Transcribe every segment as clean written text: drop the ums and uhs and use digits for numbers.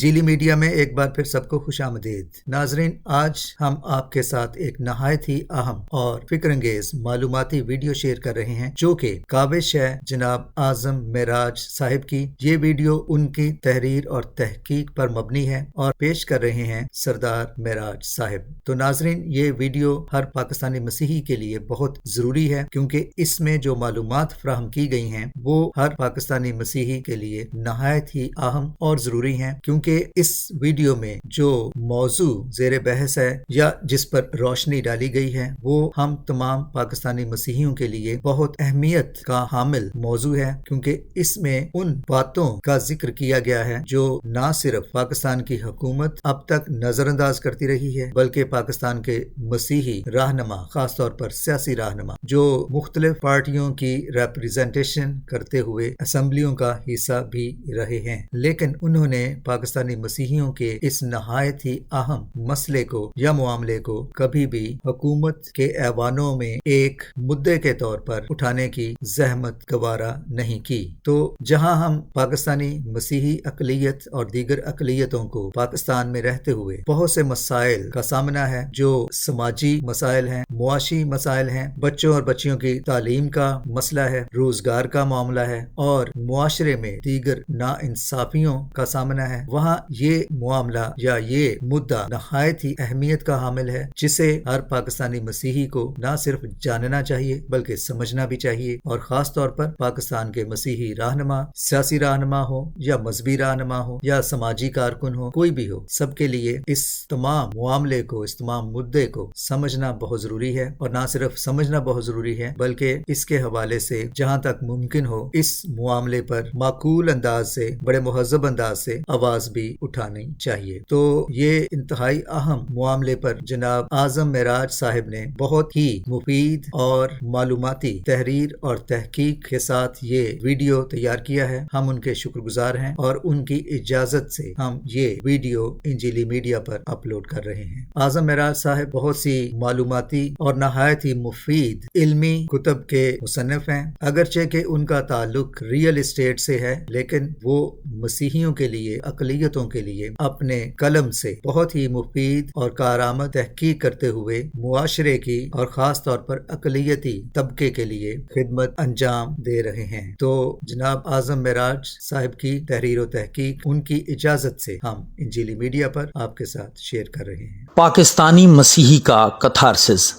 انجیلی media میں ایک بار پھر سب کو خوش آمدید۔ ناظرین، آج ہم آپ کے ساتھ ایک نہایت ہی اہم اور فکر انگیز معلوماتی ویڈیو شیئر کر رہے ہیں جو کہ کاوش ہے جناب اعظم معراج صاحب کی۔ یہ ویڈیو ان کی تحریر اور تحقیق پر مبنی ہے اور پیش کر رہے ہیں سردار معراج صاحب۔ تو ناظرین، یہ ویڈیو ہر پاکستانی مسیحی کے لیے بہت ضروری ہے کیونکہ اس میں جو معلومات فراہم کی گئی ہیں وہ ہر پاکستانی مسیحی کے لیے نہایت ہی اہم اور ضروری ہیں، کیونکہ اس ویڈیو میں جو موضوع زیر بحث ہے یا جس پر روشنی ڈالی گئی ہے وہ ہم تمام پاکستانی مسیحیوں کے لیے بہت اہمیت کا حامل موضوع ہے، کیونکہ اس میں ان باتوں کا ذکر کیا گیا ہے جو نہ صرف پاکستان کی حکومت اب تک نظر انداز کرتی رہی ہے بلکہ پاکستان کے مسیحی رہنما، خاص طور پر سیاسی رہنما جو مختلف پارٹیوں کی ریپریزنٹیشن کرتے ہوئے اسمبلیوں کا حصہ بھی رہے ہیں، لیکن انہوں نے پاکستانی مسیحیوں کے اس نہایت ہی اہم مسئلے کو یا معاملے کو کبھی بھی حکومت کے ایوانوں میں ایک مدعے کے طور پر اٹھانے کی زحمت گوارا نہیں کی۔ تو جہاں ہم پاکستانی مسیحی اقلیت اور دیگر اقلیتوں کو پاکستان میں رہتے ہوئے بہت سے مسائل کا سامنا ہے، جو سماجی مسائل ہیں، معاشی مسائل ہیں، بچوں اور بچیوں کی تعلیم کا مسئلہ ہے، روزگار کا معاملہ ہے اور معاشرے میں دیگر ناانصافیوں کا سامنا ہے، وہاں یہ معاملہ یا یہ مدعا نہایت ہی اہمیت کا حامل ہے جسے ہر پاکستانی مسیحی کو نہ صرف جاننا چاہیے بلکہ سمجھنا بھی چاہیے، اور خاص طور پر پاکستان کے مسیحی رہنما، سیاسی رہنما ہو یا مذہبی رہنما ہو یا سماجی کارکن ہو، کوئی بھی ہو، سب کے لیے اس تمام معاملے کو، اس تمام مدعے کو سمجھنا بہت ضروری ہے، اور نہ صرف سمجھنا بہت ضروری ہے بلکہ اس کے حوالے سے جہاں تک ممکن ہو اس معاملے پر معقول انداز سے، بڑے مہذب انداز سے آواز بھی اٹھانی چاہیے۔ تو یہ انتہائی اہم معاملے پر جناب اعظم معراج صاحب نے بہت ہی مفید اور معلوماتی تحریر اور تحقیق کے ساتھ یہ ویڈیو تیار کیا ہے۔ ہم ان کے شکر گزار ہیں اور ان کی اجازت سے ہم یہ ویڈیو انجیلی میڈیا پر اپلوڈ کر رہے ہیں۔ اعظم معراج صاحب بہت سی معلوماتی اور نہایت ہی مفید علمی کتب کے مصنف ہیں، اگرچہ کہ ان کا تعلق ریئل اسٹیٹ سے ہے، لیکن وہ مسیحیوں کے لیے، اقلیتوں کے لیے اپنے قلم سے بہت ہی مفید اور کارآمد تحقیق کرتے ہوئے معاشرے کی اور خاص طور پر اقلیتی طبقے کے لیے خدمت انجام دے رہے ہیں۔ تو جناب اعظم معراج صاحب کی تحریر و تحقیق ان کی اجازت سے ہم انجیلی میڈیا پر آپ کے ساتھ شیئر کر رہے ہیں۔ پاکستانی مسیحی کا کتھارسس،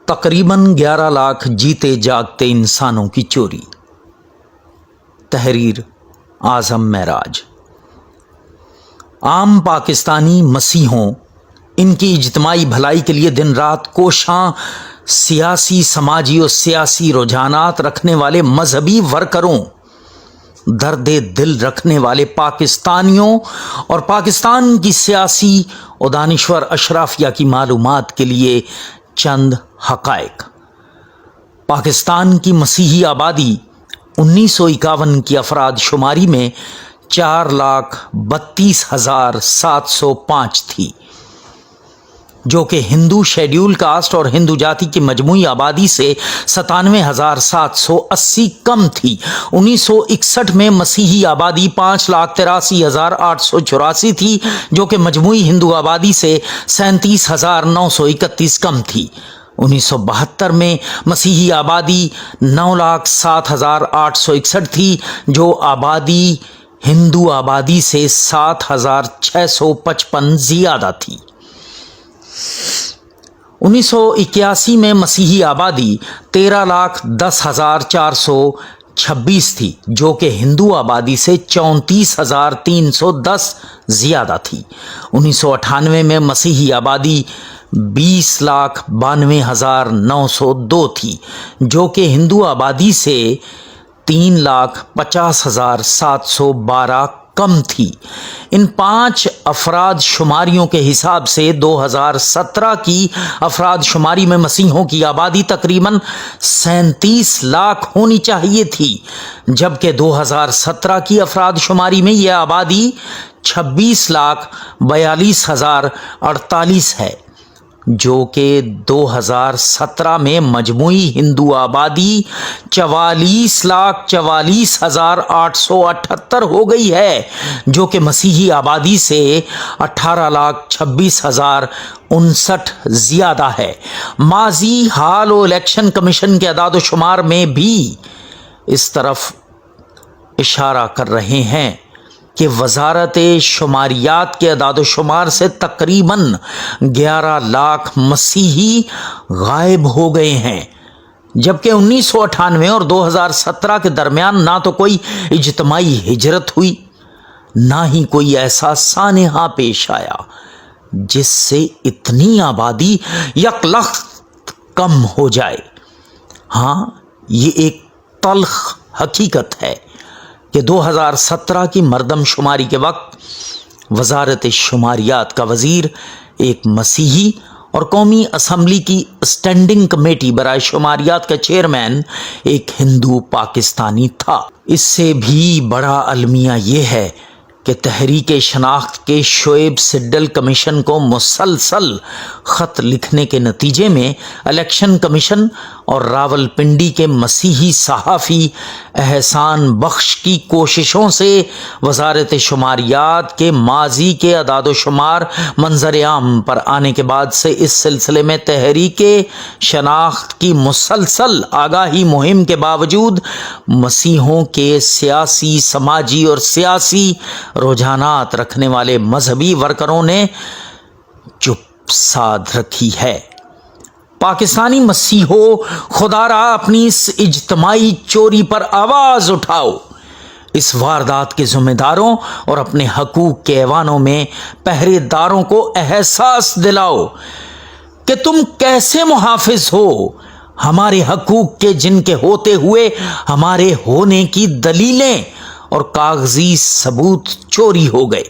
تقریباً 11 لاکھ جیتے جاگتے انسانوں کی چوری۔ تحریر اعظم معراج۔ عام پاکستانی مسیحوں، ان کی اجتماعی بھلائی کے لیے دن رات کوشاں سیاسی، سماجی اور سیاسی رجحانات رکھنے والے مذہبی ورکروں، درد دل رکھنے والے پاکستانیوں اور پاکستان کی سیاسی و دانشور اشرافیہ کی معلومات کے لیے چند حقائق۔ پاکستان کی مسیحی آبادی 1951 کی افراد شماری میں 4,32,705 تھی، جو کہ ہندو شیڈیول کاسٹ اور ہندو جاتی کی مجموعی آبادی سے 97,780 کم تھی۔ 1961 میں مسیحی آبادی 5,83,884 تھی، جو کہ مجموعی ہندو آبادی سے 37,931 کم تھی۔ 1972 میں مسیحی آبادی 9,07,861 تھی، جو آبادی ہندو آبادی سے 7,655 زیادہ تھی۔ 1981 میں مسیحی آبادی 13,10,426 تھی، جو کہ ہندو آبادی سے 34,310 زیادہ تھی۔ 1998 میں مسیحی آبادی 20,92,902 تھی، جو کہ ہندو آبادی سے 3,50,712 کم تھی۔ ان 5 افراد شماریوں کے حساب سے 2017 کی افراد شماری میں مسیحوں کی آبادی تقریباً 37 لاکھ ہونی چاہیے تھی، جبکہ 2017 کی افراد شماری میں یہ آبادی 26,42,048 ہے۔ جو کہ 2017 میں مجموعی ہندو آبادی 44,44,878 ہو گئی ہے، جو کہ مسیحی آبادی سے 18,26,059 زیادہ ہے۔ ماضی، حال و الیکشن کمیشن کے اعداد و شمار میں بھی اس طرف اشارہ کر رہے ہیں کہ وزارت شماریات کے اعداد و شمار سے تقریباً 11 لاکھ مسیحی غائب ہو گئے ہیں، جبکہ 1998 اور 2017 کے درمیان نہ تو کوئی اجتماعی ہجرت ہوئی، نہ ہی کوئی ایسا سانحہ پیش آیا جس سے اتنی آبادی یکلخت کم ہو جائے۔ ہاں، یہ ایک تلخ حقیقت ہے کہ 2017 کی مردم شماری کے وقت وزارت شماریات کا وزیر ایک مسیحی اور قومی اسمبلی کی اسٹینڈنگ کمیٹی برائے شماریات کا چیئرمین ایک ہندو پاکستانی تھا۔ اس سے بھی بڑا المیہ یہ ہے کہ تحریک شناخت کے شعیب سڈل کمیشن کو مسلسل خط لکھنے کے نتیجے میں الیکشن کمیشن اور راولپنڈی کے مسیحی صحافی احسان بخش کی کوششوں سے وزارت شماریات کے ماضی کے اعداد و شمار منظر عام پر آنے کے بعد سے اس سلسلے میں تحریک شناخت کی مسلسل آگاہی مہم کے باوجود مسیحوں کے سیاسی، سماجی اور سیاسی رجحانات رکھنے والے مذہبی ورکروں نے چپ سادھ رکھی ہے۔ پاکستانی مسیحوں، خدا را اپنی اس اجتماعی چوری پر آواز اٹھاؤ، اس واردات کے ذمہ داروں اور اپنے حقوق کے ایوانوں میں پہرے داروں کو احساس دلاؤ کہ تم کیسے محافظ ہو ہمارے حقوق کے، جن کے ہوتے ہوئے ہمارے ہونے کی دلیلیں اور کاغذی ثبوت چوری ہو گئے۔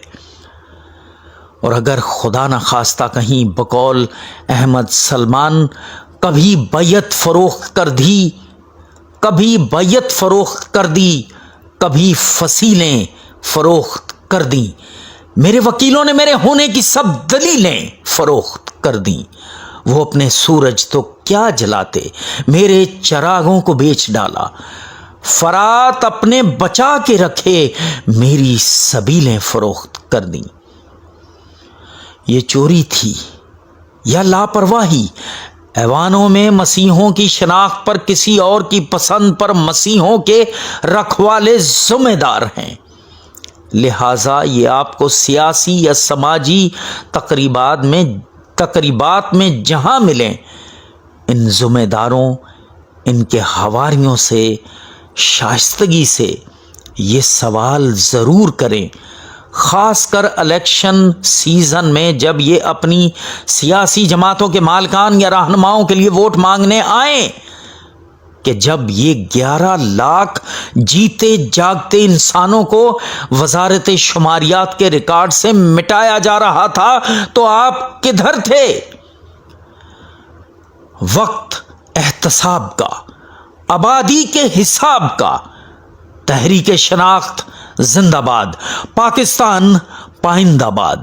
اور اگر خدا نخواستہ کہیں بقول احمد سلمان کبھی بیعت فروخت کر دی، کبھی فصیلیں فروخت کر دیں، میرے وکیلوں نے میرے ہونے کی سب دلیلیں فروخت کر دیں، وہ اپنے سورج تو کیا جلاتے، میرے چراغوں کو بیچ ڈالا، فرات اپنے بچا کے رکھے، میری سبیلیں فروخت کر دیں۔ یہ چوری تھی یا لاپرواہی؟ ایوانوں میں مسیحوں کی شناخت پر کسی اور کی پسند پر مسیحوں کے رکھوالے ذمہ دار ہیں، لہٰذا یہ آپ کو سیاسی یا سماجی تقریبات میں جہاں ملیں، ان ذمہ داروں، ان کے حواریوں سے شائستگی سے یہ سوال ضرور کریں، خاص کر الیکشن سیزن میں جب یہ اپنی سیاسی جماعتوں کے مالکان یا رہنماؤں کے لیے ووٹ مانگنے آئیں، کہ جب یہ 11 لاکھ جیتے جاگتے انسانوں کو وزارت شماریات کے ریکارڈ سے مٹایا جا رہا تھا تو آپ کدھر تھے؟ وقت احتساب کا، آبادی کے حساب کا۔ تحریک شناخت زندہ باد، پاکستان پائندہ باد۔